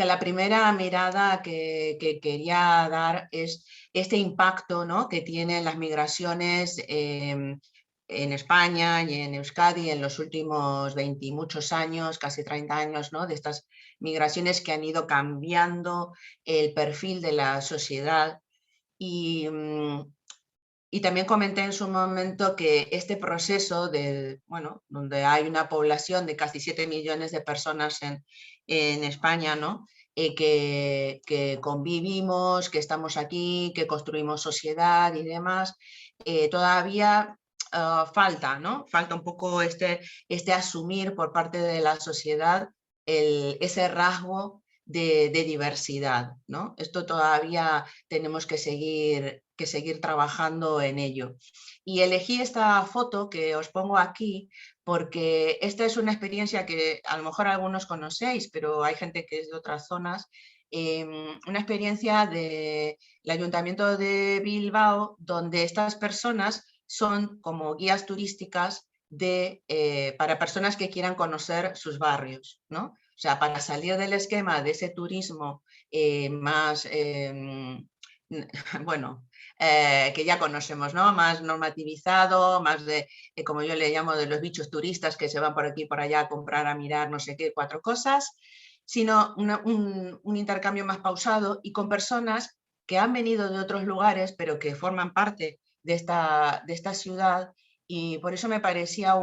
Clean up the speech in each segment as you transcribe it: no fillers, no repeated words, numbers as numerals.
que la primera mirada que quería dar es este impacto, ¿no?, que tienen las migraciones en España y en Euskadi en los últimos 20 y muchos años, casi 30 años, ¿no?, de estas migraciones que han ido cambiando el perfil de la sociedad. Y, y también comenté en su momento que este proceso bueno, donde hay una población de casi 7 millones de personas en España, ¿no?, que convivimos, que estamos aquí, que construimos sociedad y demás, todavía falta, ¿no? Falta un poco este asumir por parte de la sociedad ese rasgo de diversidad, ¿no? Esto todavía tenemos que seguir trabajando en ello. Y elegí esta foto que os pongo aquí porque esta es una experiencia que a lo mejor algunos conocéis, pero hay gente que es de otras zonas. Una experiencia del Ayuntamiento de Bilbao, donde estas personas son como guías turísticas para personas que quieran conocer sus barrios, ¿no? O sea, para salir del esquema de ese turismo más, bueno, que ya conocemos, ¿no?, más normativizado, más de, como yo le llamo, de los bichos turistas que se van por aquí y por allá a comprar, a mirar, no sé qué, 4 cosas, sino un intercambio más pausado y con personas que han venido de otros lugares, pero que forman parte de esta ciudad, y por eso me parecía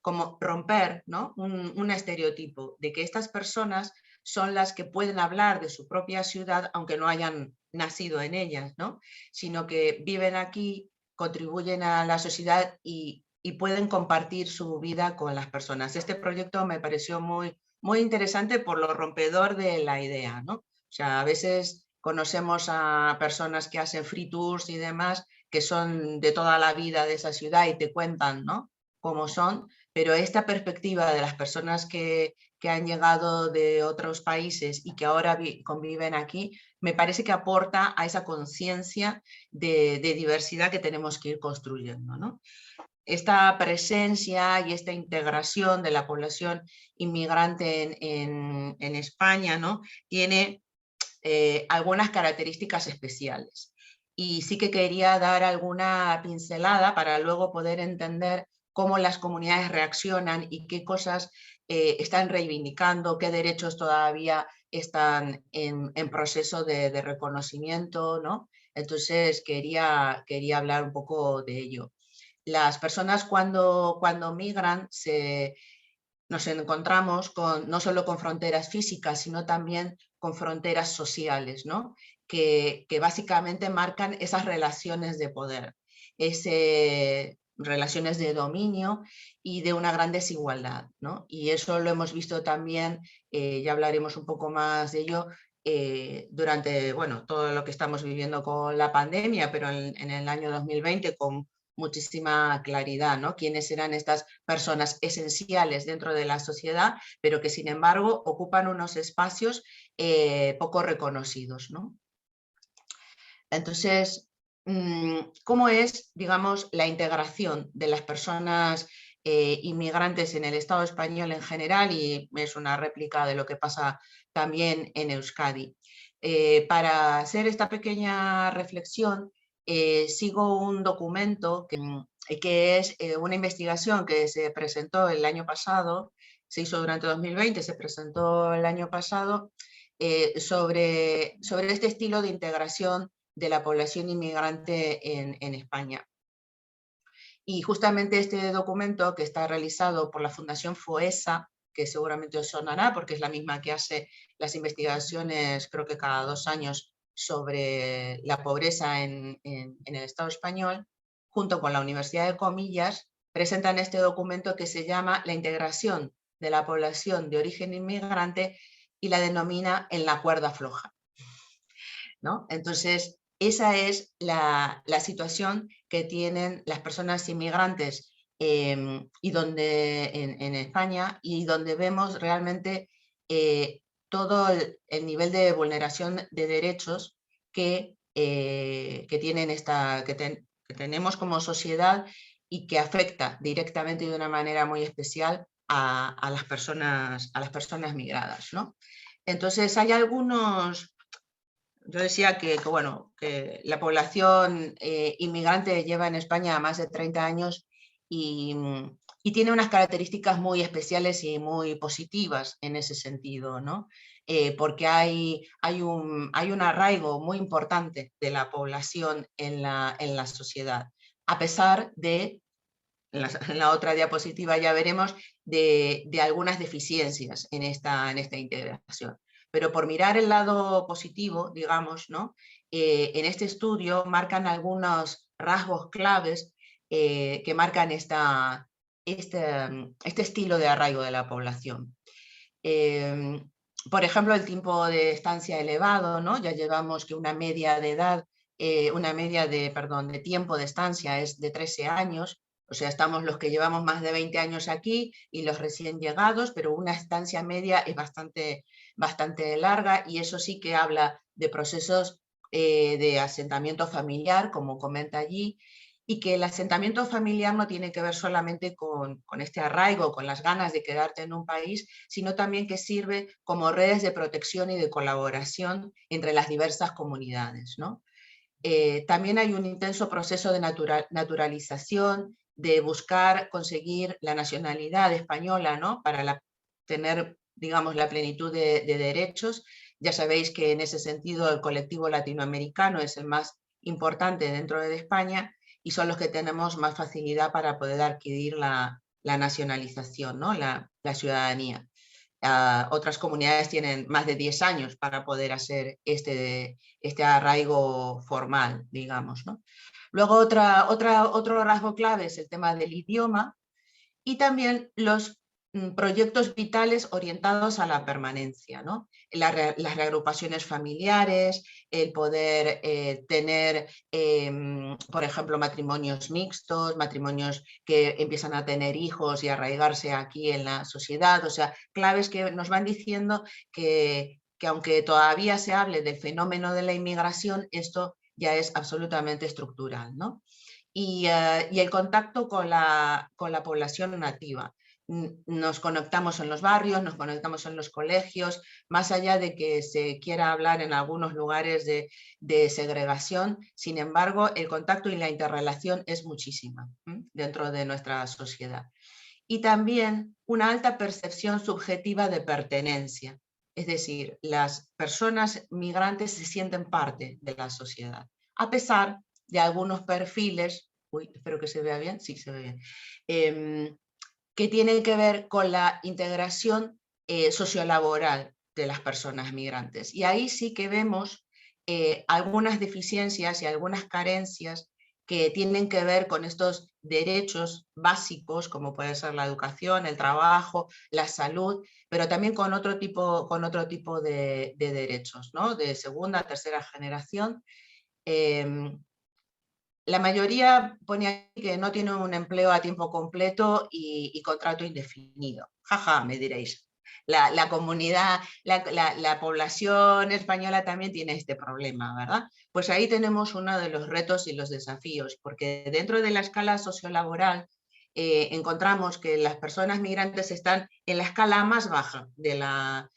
como romper, ¿no?, un estereotipo de que estas personas son las que pueden hablar de su propia ciudad, aunque no hayan nacido en ellas, ¿no?, sino que viven aquí, contribuyen a la sociedad y pueden compartir su vida con las personas. Este proyecto me pareció muy interesante por lo rompedor de la idea, ¿no? O sea, a veces conocemos a personas que hacen free tours y demás, que son de toda la vida de esa ciudad y te cuentan, ¿no?, cómo son, pero esta perspectiva de las personas que han llegado de otros países y que ahora conviven aquí, me parece que aporta a esa conciencia de diversidad que tenemos que ir construyendo, ¿no? Esta presencia y esta integración de la población inmigrante en España, ¿no?, tiene algunas características especiales. Y sí que quería dar alguna pincelada para luego poder entender cómo las comunidades reaccionan y qué cosas están reivindicando, qué derechos todavía están en proceso de reconocimiento, ¿no? Entonces quería hablar un poco de ello. Las personas cuando migran nos encontramos no solo con fronteras físicas, sino también con fronteras sociales, ¿no?, que básicamente marcan esas relaciones de poder, relaciones de dominio y de una gran desigualdad, ¿no? Y eso lo hemos visto también, ya hablaremos un poco más de ello, durante, bueno, todo lo que estamos viviendo con la pandemia, pero en el año 2020 con muchísima claridad, ¿no?, quiénes eran estas personas esenciales dentro de la sociedad, pero que sin embargo ocupan unos espacios poco reconocidos, ¿no? Entonces, ¿cómo es, digamos, la integración de las personas inmigrantes en el Estado español en general? Y es una réplica de lo que pasa también en Euskadi. Para hacer esta pequeña reflexión, sigo un documento que es una investigación que se presentó el año pasado, se hizo durante 2020, se presentó el año pasado, sobre este estilo de integración de la población inmigrante en España. Y justamente este documento, que está realizado por la Fundación FOESA, que seguramente os sonará porque es la misma que hace las investigaciones, creo que cada 2 años, sobre la pobreza en el Estado español, junto con la Universidad de Comillas, presentan este documento que se llama La integración de la población de origen inmigrante y la denomina en la cuerda floja, ¿no? Entonces, esa es la situación que tienen las personas inmigrantes y en España, y donde vemos realmente todo el nivel de vulneración de derechos que tienen que tenemos como sociedad y que afecta directamente y de una manera muy especial a las personas migradas, ¿no? Entonces hay algunos, yo decía bueno, que la población inmigrante lleva en España más de 30 años y, y tiene unas características muy especiales y muy positivas en ese sentido, ¿no? Porque hay un arraigo muy importante de la población en la sociedad, a pesar de, en la otra diapositiva ya veremos, de algunas deficiencias en esta integración. Pero por mirar el lado positivo, digamos, ¿no? En este estudio marcan algunos rasgos claves que marcan este estilo de arraigo de la población. Por ejemplo, el tiempo de estancia elevado, ¿no? Ya llevamos que una media de edad, de tiempo de estancia es de 13 años, o sea, estamos los que llevamos más de 20 años aquí y los recién llegados, pero una estancia media es bastante larga, y eso sí que habla de procesos de asentamiento familiar, como comenta allí, y que el asentamiento familiar no tiene que ver solamente con este arraigo, con las ganas de quedarte en un país, sino también que sirve como redes de protección y de colaboración entre las diversas comunidades, ¿no? También hay un intenso proceso de naturalización, de buscar conseguir la nacionalidad española, ¿no? Para tener, digamos, la plenitud de derechos. Ya sabéis que en ese sentido el colectivo latinoamericano es el más importante dentro de España, y son los que tenemos más facilidad para poder adquirir la nacionalización, ¿no? La ciudadanía. Otras comunidades tienen más de 10 años para poder hacer este arraigo formal, digamos, ¿no? Luego otro rasgo clave es el tema del idioma, y también los proyectos vitales orientados a la permanencia, ¿no? Las reagrupaciones familiares, el poder tener, por ejemplo, matrimonios mixtos, matrimonios que empiezan a tener hijos y arraigarse aquí en la sociedad, o sea, claves que nos van diciendo que aunque todavía se hable del fenómeno de la inmigración, esto ya es absolutamente estructural, ¿no? Y el contacto con la población nativa. Nos conectamos en los barrios, nos conectamos en los colegios, más allá de que se quiera hablar en algunos lugares de segregación. Sin embargo, el contacto y la interrelación es muchísima dentro de nuestra sociedad. Y también una alta percepción subjetiva de pertenencia. Es decir, las personas migrantes se sienten parte de la sociedad, a pesar de algunos perfiles, espero que se vea bien, sí se ve bien, que tienen que ver con la integración sociolaboral de las personas migrantes. Y ahí sí que vemos algunas deficiencias y algunas carencias que tienen que ver con estos derechos básicos, como puede ser la educación, el trabajo, la salud, pero también con otro tipo de derechos, ¿no? De segunda, tercera generación. La mayoría pone aquí que no tiene un empleo a tiempo completo y contrato indefinido. Jaja, me diréis. La comunidad, la población española también tiene este problema, ¿verdad? Pues ahí tenemos uno de los retos y los desafíos, porque dentro de la escala sociolaboral encontramos que las personas migrantes están en la escala más baja de la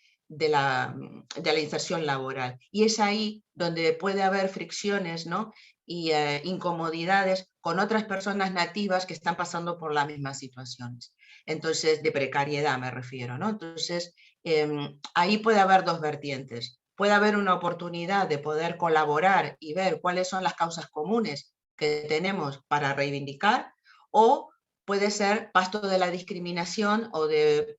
inserción laboral. Y es ahí donde puede haber fricciones, ¿no? Y incomodidades con otras personas nativas que están pasando por las mismas situaciones. Entonces, de precariedad me refiero, ¿no? Entonces, ahí puede haber dos vertientes. Puede haber una oportunidad de poder colaborar y ver cuáles son las causas comunes que tenemos para reivindicar, o puede ser pasto de la discriminación o de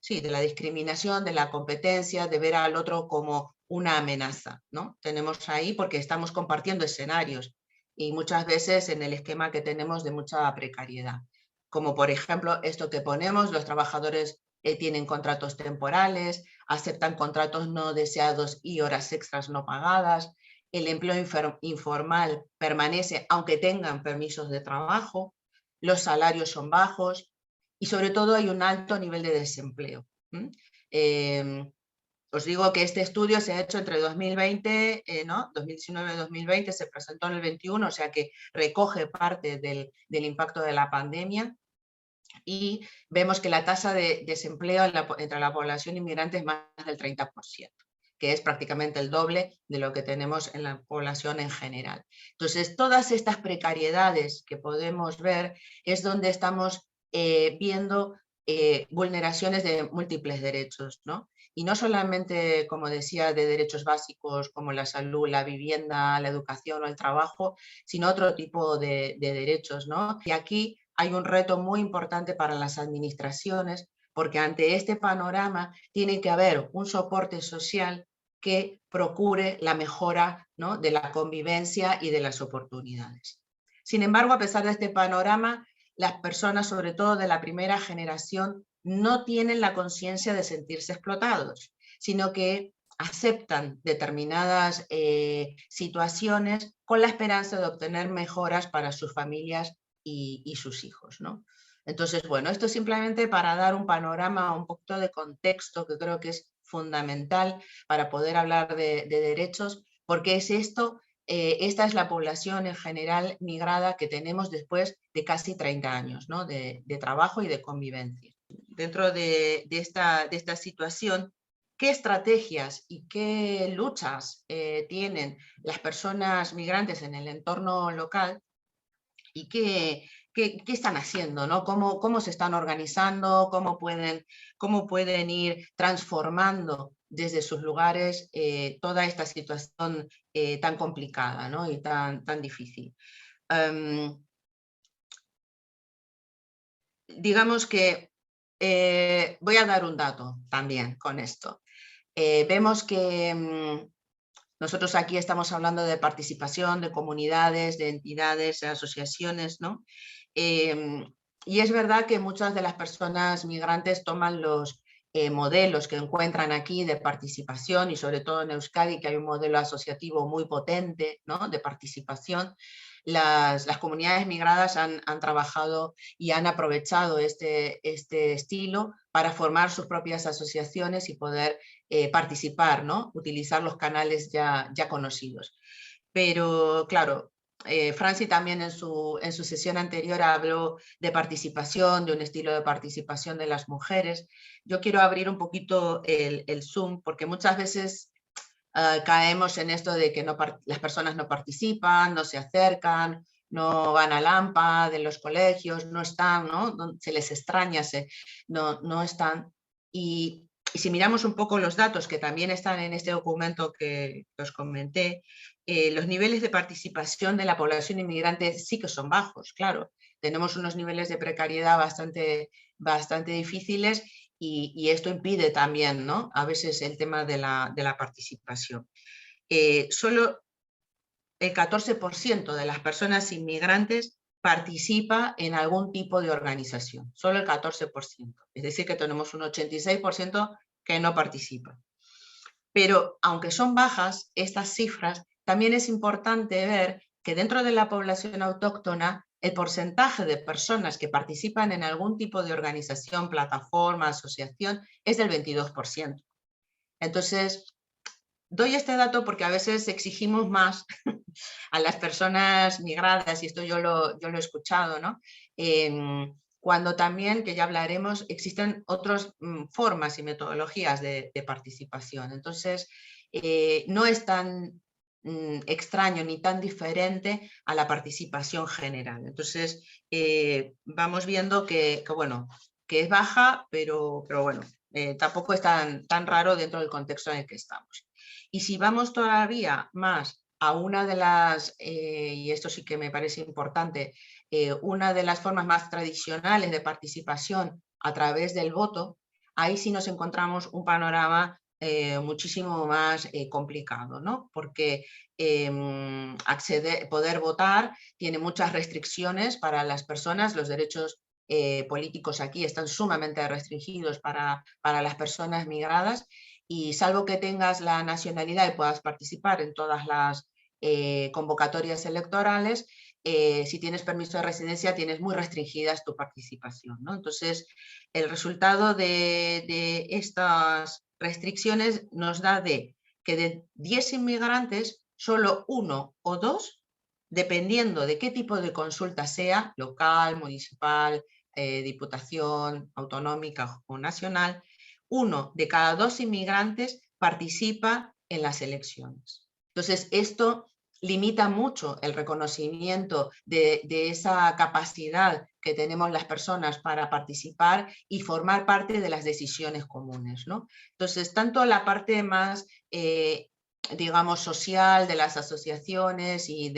la discriminación, de la competencia, de ver al otro como una amenaza, ¿no? Tenemos ahí, porque estamos compartiendo escenarios y muchas veces en el esquema que tenemos de mucha precariedad. Como por ejemplo esto que ponemos, los trabajadores tienen contratos temporales, aceptan contratos no deseados y horas extras no pagadas, el empleo informal permanece aunque tengan permisos de trabajo, los salarios son bajos y sobre todo hay un alto nivel de desempleo. Os digo que este estudio se ha hecho entre 2020, ¿no? 2019-2020, se presentó en el 21, o sea que recoge parte del impacto de la pandemia. y vemos que la tasa de desempleo entre la población inmigrante es más del 30%, que es prácticamente el doble de lo que tenemos en la población en general. Entonces, todas estas precariedades que podemos ver es donde estamos viendo vulneraciones de múltiples derechos, ¿no? Y no solamente, como decía, de derechos básicos como la salud, la vivienda, la educación o el trabajo, sino otro tipo de derechos, ¿no? Y aquí hay un reto muy importante para las administraciones, porque ante este panorama tiene que haber un soporte social que procure la mejora, ¿no?, de la convivencia y de las oportunidades. Sin embargo, a pesar de este panorama, las personas, sobre todo de la primera generación, no tienen la conciencia de sentirse explotados, sino que aceptan determinadas situaciones con la esperanza de obtener mejoras para sus familias y sus hijos, ¿no? Entonces, bueno, esto es simplemente para dar un panorama, un poquito de contexto que creo que es fundamental para poder hablar de derechos, porque es esto, esta es la población en general migrada que tenemos después de casi 30 años, ¿no?, de trabajo y de convivencia. Dentro de esta situación, ¿qué estrategias y qué luchas tienen las personas migrantes en el entorno local y qué están haciendo, ¿no? ¿Cómo se están organizando? ¿Cómo pueden ir transformando desde sus lugares toda esta situación tan complicada, ¿no?, y tan difícil? Digamos que voy a dar un dato también con esto. Vemos que nosotros aquí estamos hablando de participación, de comunidades, de entidades, de asociaciones, ¿no? Y es verdad que muchas de las personas migrantes toman los modelos que encuentran aquí de participación, y sobre todo en Euskadi, que hay un modelo asociativo muy potente, ¿no?, de participación. Las comunidades migradas han trabajado y han aprovechado este estilo para formar sus propias asociaciones y poder participar, ¿no?, utilizar los canales ya conocidos. Pero claro, Franci también en su sesión anterior habló de participación, de un estilo de participación de las mujeres. Yo quiero abrir un poquito el zoom, porque muchas veces caemos en esto de que las personas no participan, no se acercan, no van al AMPA de los colegios, no están, ¿no?, se les extraña, no están. Y si miramos un poco los datos que también están en este documento que os comenté, los niveles de participación de la población inmigrante sí que son bajos, claro. Tenemos unos niveles de precariedad bastante difíciles y esto impide también, ¿no?, a veces el tema de la participación. Solo el 14% de las personas inmigrantes participa en algún tipo de organización, solo el 14%. Es decir, que tenemos un 86% que no participa. Pero aunque son bajas estas cifras, también es importante ver que dentro de la población autóctona el porcentaje de personas que participan en algún tipo de organización, plataforma, asociación, es del 22%. Entonces, doy este dato porque a veces exigimos más a las personas migradas, y esto yo lo he escuchado, ¿no?, cuando también, que ya hablaremos, existen otras formas y metodologías de participación. Entonces, no es tan extraño ni tan diferente a la participación general. Entonces, vamos viendo bueno, que es baja, pero bueno, tampoco es tan raro dentro del contexto en el que estamos. Y si vamos todavía más a una de las, y esto sí que me parece importante, una de las formas más tradicionales de participación a través del voto, ahí sí nos encontramos un panorama muchísimo más complicado, ¿no? Porque poder votar tiene muchas restricciones para las personas, los derechos políticos aquí están sumamente restringidos para las personas migradas, y salvo que tengas la nacionalidad y puedas participar en todas las convocatorias electorales, si tienes permiso de residencia tienes muy restringidas tu participación, ¿no? Entonces, el resultado de estas restricciones nos da que de 10 inmigrantes, solo 1 o 2, dependiendo de qué tipo de consulta sea, local, municipal, diputación autonómica o nacional, 1 de cada 2 inmigrantes participa en las elecciones. Entonces, esto limita mucho el reconocimiento de esa capacidad que tenemos las personas para participar y formar parte de las decisiones comunes, ¿no? Entonces, tanto la parte más, digamos, social de las asociaciones y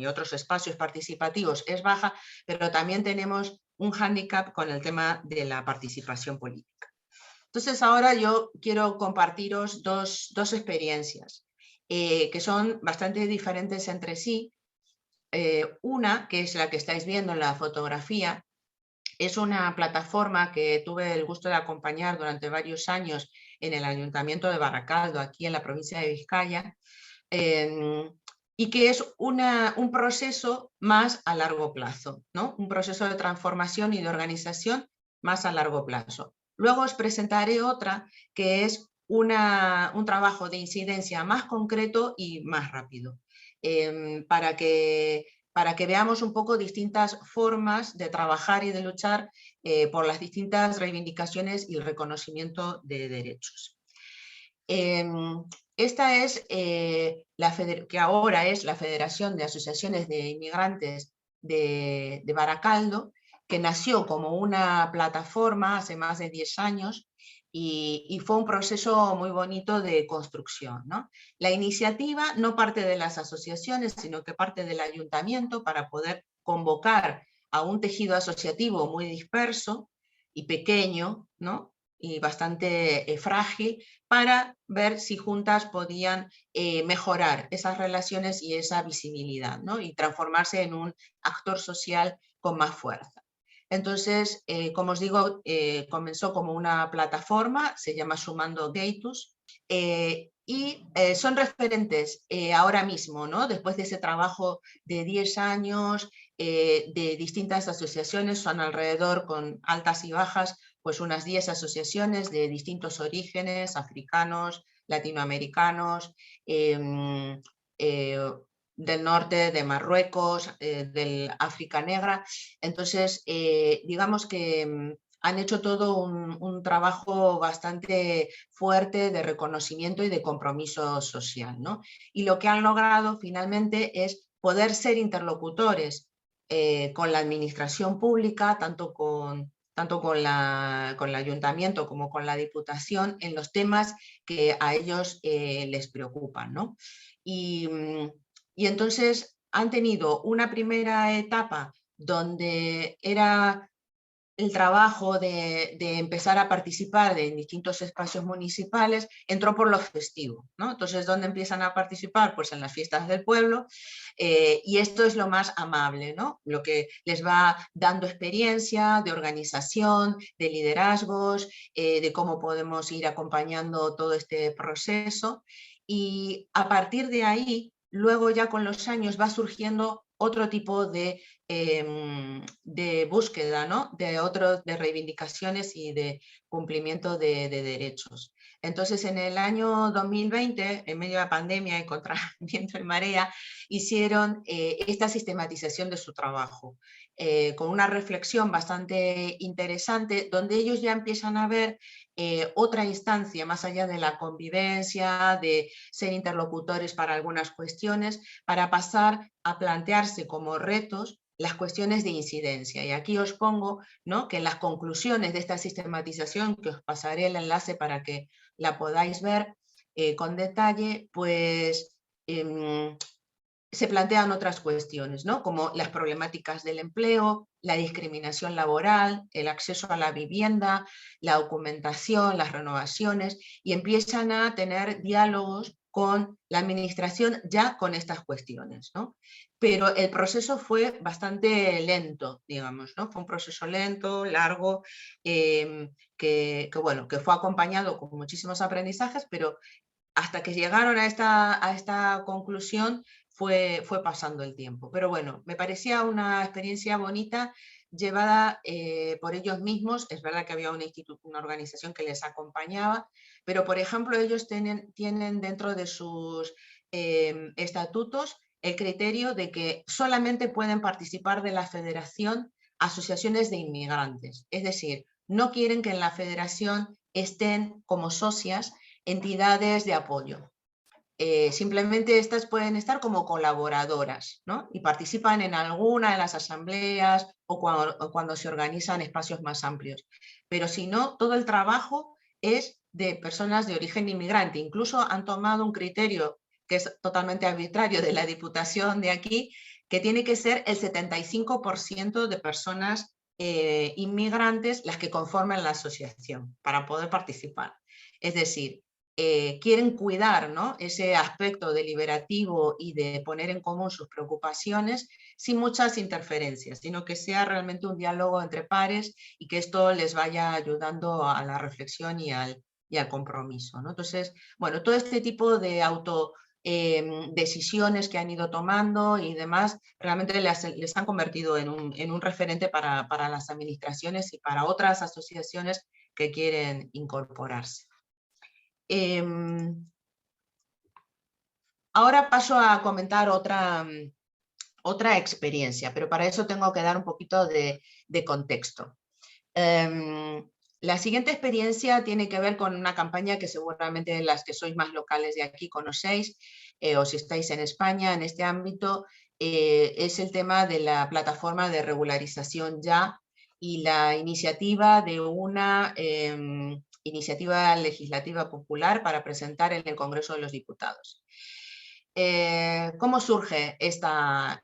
otros espacios participativos es baja, pero también tenemos un hándicap con el tema de la participación política. Entonces, ahora yo quiero compartiros dos experiencias que son bastante diferentes entre sí. Una, que es la que estáis viendo en la fotografía, es una plataforma que tuve el gusto de acompañar durante varios años en el Ayuntamiento de Baracaldo, aquí en la provincia de Vizcaya, y que es un proceso más a largo plazo, ¿no? Un proceso de transformación y de organización más a largo plazo. Luego os presentaré otra que es un trabajo de incidencia más concreto y más rápido, para que veamos un poco distintas formas de trabajar y de luchar por las distintas reivindicaciones y el reconocimiento de derechos. Esta es que ahora es la Federación de Asociaciones de Inmigrantes de Baracaldo, que nació como una plataforma hace más de 10 años y fue un proceso muy bonito de construcción, ¿no? La iniciativa no parte de las asociaciones, sino que parte del ayuntamiento para poder convocar a un tejido asociativo muy disperso y pequeño, ¿no? Y bastante frágil, para ver si juntas podían mejorar esas relaciones y esa visibilidad, ¿no? Y transformarse en un actor social con más fuerza. Entonces, como os digo, comenzó como una plataforma, se llama Sumando Gaitus, y son referentes ahora mismo, ¿no? Después de ese trabajo de 10 años, de distintas asociaciones, son alrededor, con altas y bajas, pues unas 10 asociaciones de distintos orígenes, africanos, latinoamericanos, del norte, de Marruecos, del África Negra. Entonces, digamos que han hecho todo un trabajo bastante fuerte de reconocimiento y de compromiso social, ¿no? Y lo que han logrado finalmente es poder ser interlocutores con la administración pública, tanto con el ayuntamiento como con la diputación, en los temas que a ellos les preocupan, ¿no? Y entonces han tenido una primera etapa donde era el trabajo de empezar a participar en distintos espacios municipales, entró por lo festivo, ¿no? Entonces, ¿dónde empiezan a participar? Pues en las fiestas del pueblo, y esto es lo más amable, ¿no? Lo que les va dando experiencia de organización, de liderazgos, de cómo podemos ir acompañando todo este proceso, y a partir de ahí, luego ya con los años va surgiendo otro tipo de búsqueda, ¿no? de reivindicaciones y de cumplimiento de derechos. Entonces, en el año 2020, en medio de la pandemia y contra viento y marea, hicieron esta sistematización de su trabajo, con una reflexión bastante interesante, donde ellos ya empiezan a ver otra instancia, más allá de la convivencia, de ser interlocutores para algunas cuestiones, para pasar a plantearse como retos las cuestiones de incidencia. Y aquí os pongo, ¿no?, que en las conclusiones de esta sistematización, que os pasaré el enlace para que la podáis ver con detalle, pues se plantean otras cuestiones, ¿no?, como las problemáticas del empleo, la discriminación laboral, el acceso a la vivienda, la documentación, las renovaciones, y empiezan a tener diálogos con la administración ya con estas cuestiones, ¿no? Pero el proceso fue bastante lento, digamos, ¿no? Fue un proceso lento, largo, bueno, que fue acompañado con muchísimos aprendizajes, pero hasta que llegaron a esta conclusión fue pasando el tiempo. Pero bueno, me parecía una experiencia bonita llevada por ellos mismos. Es verdad que había una organización que les acompañaba, pero por ejemplo ellos tienen dentro de sus estatutos el criterio de que solamente pueden participar de la federación asociaciones de inmigrantes. Es decir, no quieren que en la federación estén como socias entidades de apoyo. Simplemente estas pueden estar como colaboradoras, ¿no? Y participan en alguna de las asambleas o cuando se organizan espacios más amplios. Pero si no, todo el trabajo es de personas de origen inmigrante. Incluso han tomado un criterio que es totalmente arbitrario de la Diputación de aquí, que tiene que ser el 75% de personas inmigrantes las que conforman la asociación para poder participar. Es decir, quieren cuidar, ¿no?, ese aspecto deliberativo y de poner en común sus preocupaciones sin muchas interferencias, sino que sea realmente un diálogo entre pares y que esto les vaya ayudando a la reflexión y al compromiso, ¿no? Entonces, bueno, todo este tipo de decisiones que han ido tomando y demás, realmente les han convertido en un referente para las administraciones y para otras asociaciones que quieren incorporarse. Ahora paso a comentar otra experiencia, pero para eso tengo que dar un poquito de contexto. La siguiente experiencia tiene que ver con una campaña que seguramente las que sois más locales de aquí conocéis, o si estáis en España en este ámbito, es el tema de la plataforma de regularización ya y la iniciativa de una iniciativa legislativa popular para presentar en el Congreso de los Diputados. ¿Cómo surge esta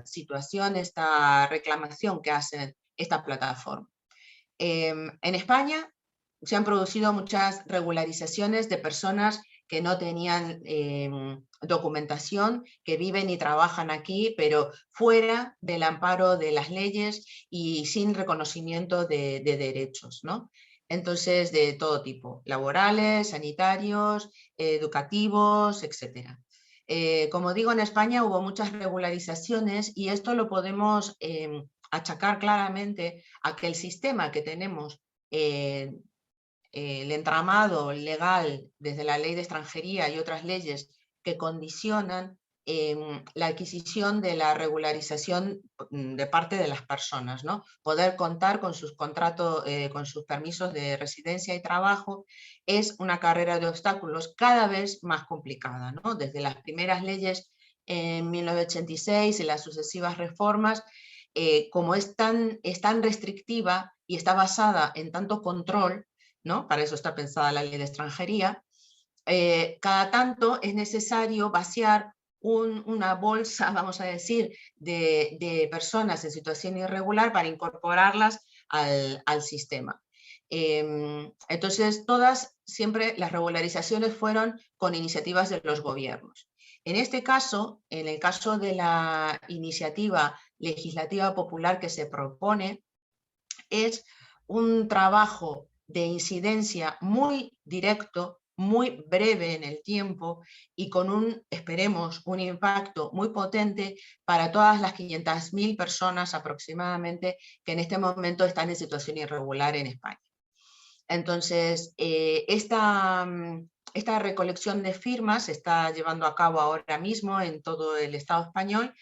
situación, esta reclamación que hace esta plataforma? En España se han producido muchas regularizaciones de personas que no tenían documentación, que viven y trabajan aquí, pero fuera del amparo de las leyes y sin reconocimiento de derechos, ¿no? Entonces, de todo tipo, laborales, sanitarios, educativos, etc. Como digo, en España hubo muchas regularizaciones y esto lo podemos achacar claramente a que el sistema que tenemos, el entramado legal desde la ley de extranjería y otras leyes que condicionan la adquisición de la regularización de parte de las personas, ¿no? Poder contar con sus contratos, con sus permisos de residencia y trabajo es una carrera de obstáculos cada vez más complicada, ¿no? Desde las primeras leyes en 1986 y las sucesivas reformas, como es tan restrictiva y está basada en tanto control, ¿no? Para eso está pensada la ley de extranjería, cada tanto es necesario vaciar una bolsa, vamos a decir, de personas en situación irregular para incorporarlas al sistema. Entonces, siempre las regularizaciones fueron con iniciativas de los gobiernos. En este caso, en el caso de la iniciativa legislativa popular que se propone, es un trabajo de incidencia muy directo, muy breve en el tiempo y con esperemos, un impacto muy potente para todas las 500.000 personas aproximadamente que en este momento están en situación irregular en España. Entonces, esta recolección de firmas se está llevando a cabo ahora mismo en todo el Estado español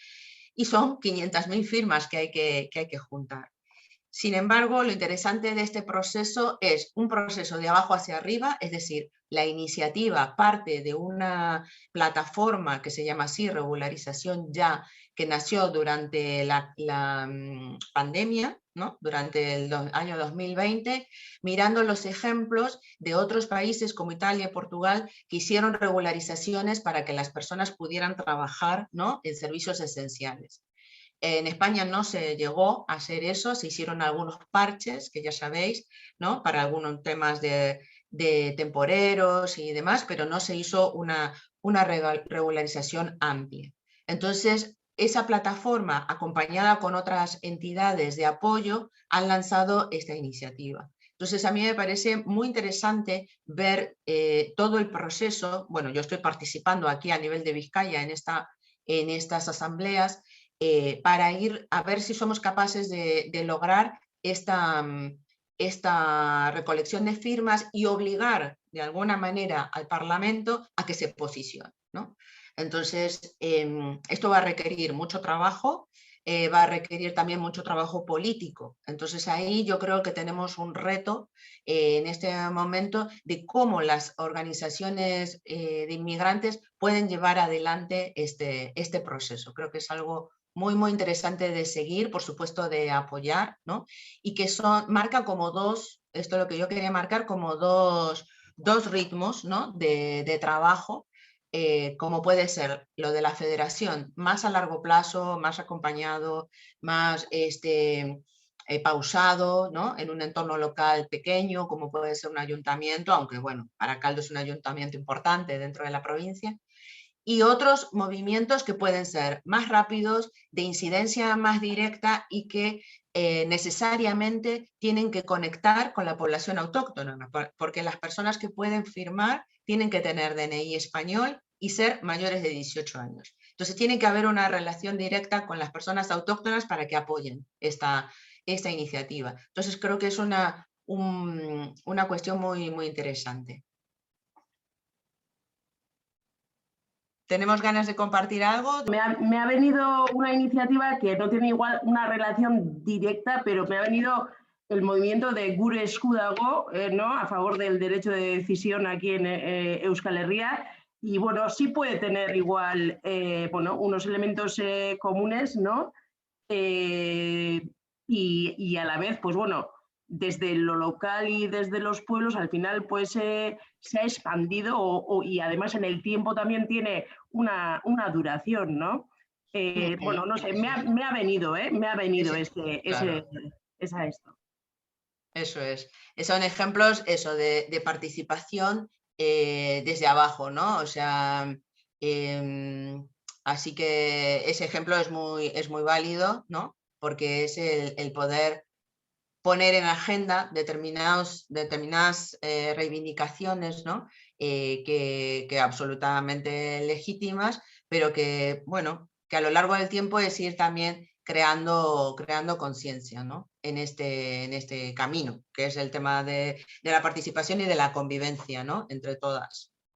y son 500.000 firmas que hay que juntar. Sin embargo, lo interesante de este proceso es un proceso de abajo hacia arriba, es decir, la iniciativa parte de una plataforma que se llama así, Regularización Ya, que nació durante la pandemia, ¿no? Durante el año 2020, mirando los ejemplos de otros países como Italia y Portugal que hicieron regularizaciones para que las personas pudieran trabajar, ¿no?, en servicios esenciales. En España no se llegó a hacer eso, se hicieron algunos parches, que ya sabéis, ¿no?, para algunos temas de temporeros y demás, pero no se hizo una regularización amplia. Entonces, esa plataforma, acompañada con otras entidades de apoyo, han lanzado esta iniciativa. Entonces, a mí me parece muy interesante ver todo el proceso. Bueno, yo estoy participando aquí a nivel de Vizcaya en estas asambleas, para ir a ver si somos capaces de lograr esta recolección de firmas y obligar de alguna manera al Parlamento a que se posicione, ¿no? Entonces, esto va a requerir mucho trabajo, va a requerir también mucho trabajo político. Entonces ahí yo creo que tenemos un reto en este momento de cómo las organizaciones de inmigrantes pueden llevar adelante este proceso. Creo que es algo muy, muy interesante de seguir, por supuesto de apoyar, ¿no? Y que marca como esto es lo que yo quería marcar, como dos ritmos, ¿no? de trabajo, como puede ser lo de la federación, más a largo plazo, más acompañado, más pausado, ¿no? En un entorno local pequeño, como puede ser un ayuntamiento, aunque bueno, Baracaldo es un ayuntamiento importante dentro de la provincia, y otros movimientos que pueden ser más rápidos, de incidencia más directa y que necesariamente tienen que conectar con la población autóctona, porque las personas que pueden firmar tienen que tener DNI español y ser mayores de 18 años. Entonces tiene que haber una relación directa con las personas autóctonas para que apoyen esta iniciativa. Entonces creo que es una cuestión muy, muy interesante. ¿Tenemos ganas de compartir algo? Me ha venido una iniciativa que no tiene igual una relación directa, pero me ha venido el movimiento de Gure Esku Dago, ¿no? A favor del derecho de decisión aquí en Euskal Herria. Y bueno, sí puede tener igual bueno, unos elementos comunes, ¿no? Y a la vez, pues bueno, desde lo local y desde los pueblos, al final pues se ha expandido y además en el tiempo también tiene una duración, ¿no? Bueno, no sé, me ha venido, me ha venido Claro. esto. Eso es. Son ejemplos de participación desde abajo, ¿no? O sea, así que ese ejemplo es muy válido, ¿no? Porque es el poder poner en agenda determinadas reivindicaciones, ¿no? Que absolutamente legítimas, pero que, bueno, que a lo largo del tiempo es ir también creando conciencia, ¿no? En este camino, que es el tema de la participación y de la convivencia, ¿no? Entre todas.